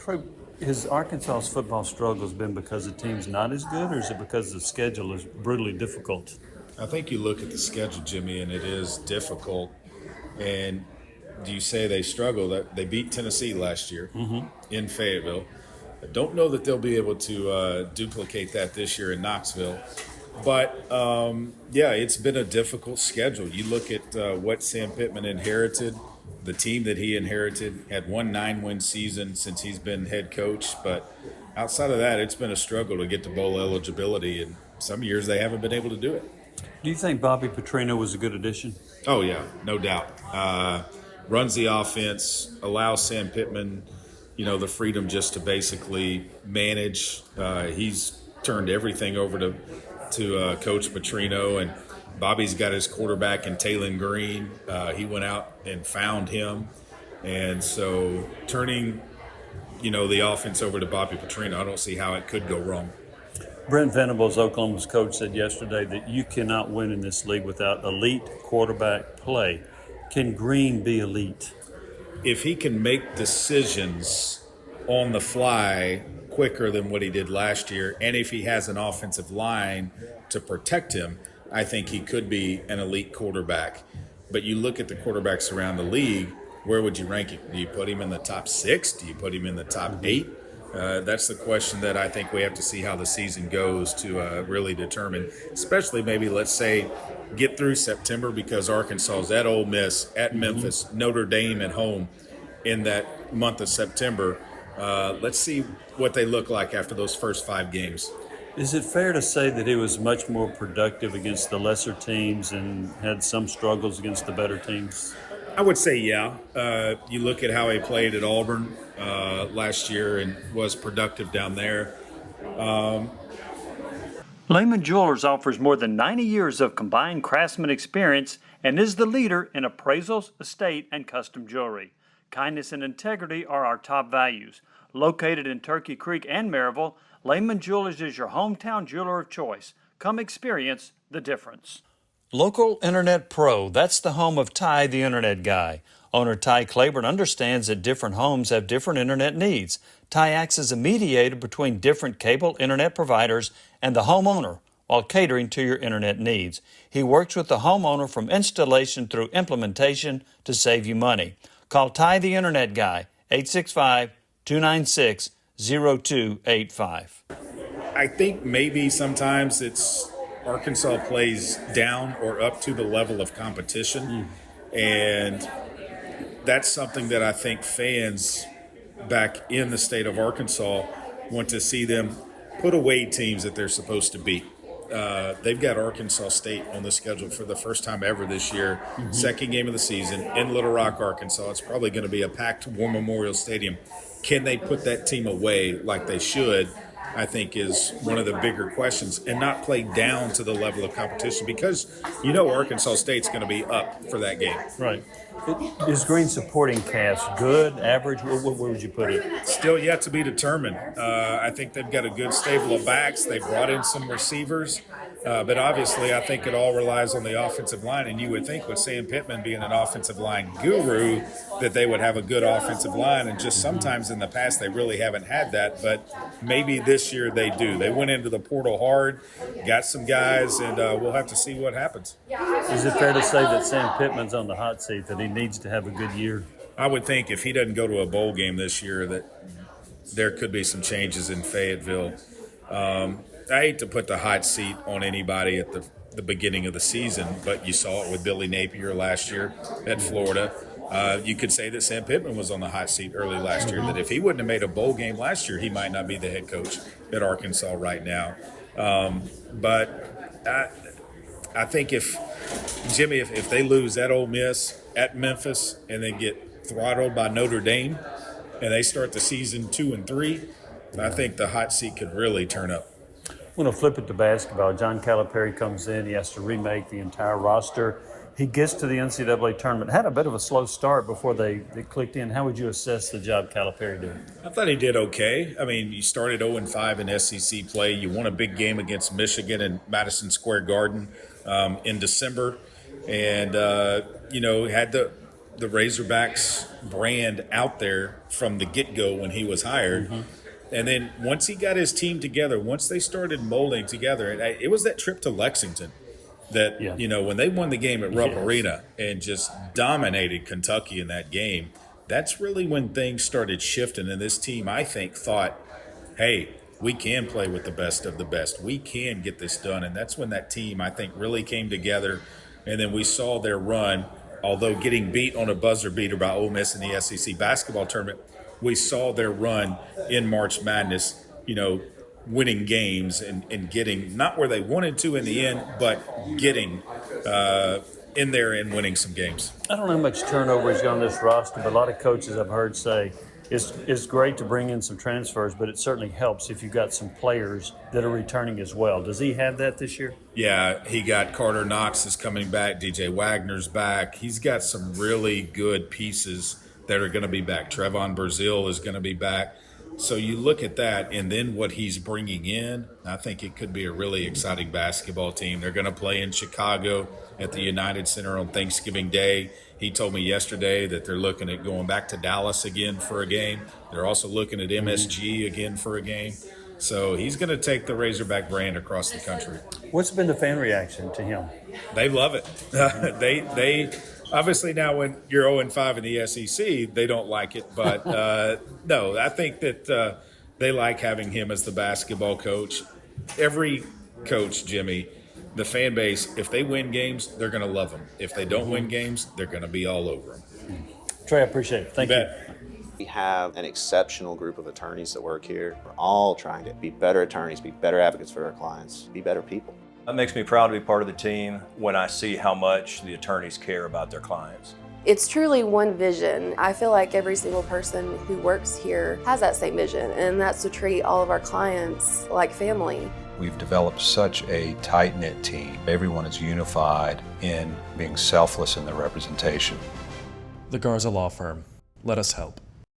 Trey, has Arkansas's football struggles been because the team's not as good, or is it because the schedule is brutally difficult? I think you look at the schedule, Jimmy, and it is difficult. And do you say they struggle? They beat Tennessee last year in Fayetteville. I don't know that they'll be able to duplicate that this year in Knoxville. But, yeah, it's been a difficult schedule. You look at what Sam Pittman inherited. The team that he inherited had one 9-win season since he's been head coach. But outside of that, it's been a struggle to get to bowl eligibility. And some years they haven't been able to do it. Do you think Bobby Petrino was a good addition? Oh, yeah, no doubt. Runs the offense, allows Sam Pittman, the freedom just to basically manage. He's turned everything over to Coach Petrino, and Bobby's got his quarterback in Taylon Green. He went out and found him. And so turning, the offense over to Bobby Petrino, I don't see how it could go wrong. Brent Venables, Oklahoma's coach, said yesterday that you cannot win in this league without elite quarterback play. Can Green be elite? If he can make decisions on the fly quicker than what he did last year, and if he has an offensive line to protect him, I think he could be an elite quarterback. But you look at the quarterbacks around the league, where would you rank him? Do you put him in the top 6? Do you put him in the top 8? That's the question that I think we have to see how the season goes to really determine, especially maybe, let's say, get through September, because Arkansas is at Ole Miss, at Memphis, Notre Dame at home in that month of September. Let's see what they look like after those first 5 games. Is it fair to say that he was much more productive against the lesser teams and had some struggles against the better teams? I would say, yeah. You look at how he played at Auburn last year and was productive down there. Lehman Jewelers offers more than 90 years of combined craftsman experience and is the leader in appraisals, estate, and custom jewelry. Kindness and integrity are our top values. Located in Turkey Creek and Maryville, Lehman Jewelers is your hometown jeweler of choice. Come experience the difference. Local Internet Pro, that's the home of Ty the Internet Guy. Owner Ty Claiborne understands that different homes have different internet needs. Ty acts as a mediator between different cable internet providers and the homeowner while catering to your internet needs. He works with the homeowner from installation through implementation to save you money. Call Ty the Internet Guy, 865-296-0285. I think maybe sometimes it's Arkansas plays down or up to the level of competition. And that's something that I think fans back in the state of Arkansas want to see them put away teams that they're supposed to beat. They've got Arkansas State on the schedule for the first time ever this year. Second game of the season in Little Rock, Arkansas. It's probably going to be a packed War Memorial Stadium. Can they put that team away like they should, I think, is one of the bigger questions, and not play down to the level of competition, because Arkansas State's going to be up for that game. Right. Is Green's supporting cast good, average? Where would you put it? Still yet to be determined. I think they've got a good stable of backs. They brought in some receivers. But obviously, I think it all relies on the offensive line. And you would think with Sam Pittman being an offensive line guru that they would have a good offensive line. And just sometimes in the past, they really haven't had that. But maybe this year they do. They went into the portal hard, got some guys, and we'll have to see what happens. Is it fair to say that Sam Pittman's on the hot seat, that he needs to have a good year? I would think if he doesn't go to a bowl game this year that there could be some changes in Fayetteville. I hate to put the hot seat on anybody at the beginning of the season, but you saw it with Billy Napier last year at Florida. You could say that Sam Pittman was on the hot seat early last year, that if he wouldn't have made a bowl game last year, he might not be the head coach at Arkansas right now. But I think if they lose at Ole Miss, at Memphis, and then get throttled by Notre Dame, and they start the season 2-3, I think the hot seat could really turn up. I'm going to flip it to basketball. John Calipari comes in. He has to remake the entire roster. He gets to the NCAA tournament. Had a bit of a slow start before they clicked in. How would you assess the job Calipari did? I thought he did okay. I mean, you started 0-5 in SEC play. You won a big game against Michigan in Madison Square Garden in December. And, had the Razorbacks brand out there from the get-go when he was hired. And then once he got his team together, once they started molding together, and it was that trip to Lexington that, when they won the game at Rupp Arena and just dominated Kentucky in that game, that's really when things started shifting. And this team, I think, thought, hey, we can play with the best of the best. We can get this done. And that's when that team, I think, really came together. And then we saw their run, although getting beat on a buzzer beater by Ole Miss in the SEC basketball tournament, we saw their run in March Madness, winning games and getting not where they wanted to in the end, but getting in there and winning some games. I don't know how much turnover he's got on this roster, but a lot of coaches I've heard say it's great to bring in some transfers, but it certainly helps if you've got some players that are returning as well. Does he have that this year? Yeah, he got Carter Knox is coming back. DJ Wagner's back. He's got some really good pieces that are going to be back. Trevon Brazile is going to be back. So you look at that, and then what he's bringing in, I think it could be a really exciting basketball team. They're going to play in Chicago at the United Center on Thanksgiving Day. He told me yesterday that they're looking at going back to Dallas again for a game. They're also looking at MSG again for a game. So he's going to take the Razorback brand across the country. What's been the fan reaction to him? They love it. They obviously now when you're 0-5 in the SEC, they don't like it. But no, I think that they like having him as the basketball coach. Every coach, Jimmy, the fan base, if they win games, they're going to love them. If they don't win games, they're going to be all over them. Trey, I appreciate it. Thank you. We have an exceptional group of attorneys that work here. We're all trying to be better attorneys, be better advocates for our clients, be better people. It makes me proud to be part of the team when I see how much the attorneys care about their clients. It's truly one vision. I feel like every single person who works here has that same vision, and that's to treat all of our clients like family. We've developed such a tight-knit team. Everyone is unified in being selfless in their representation. The Garza Law Firm. Let us help.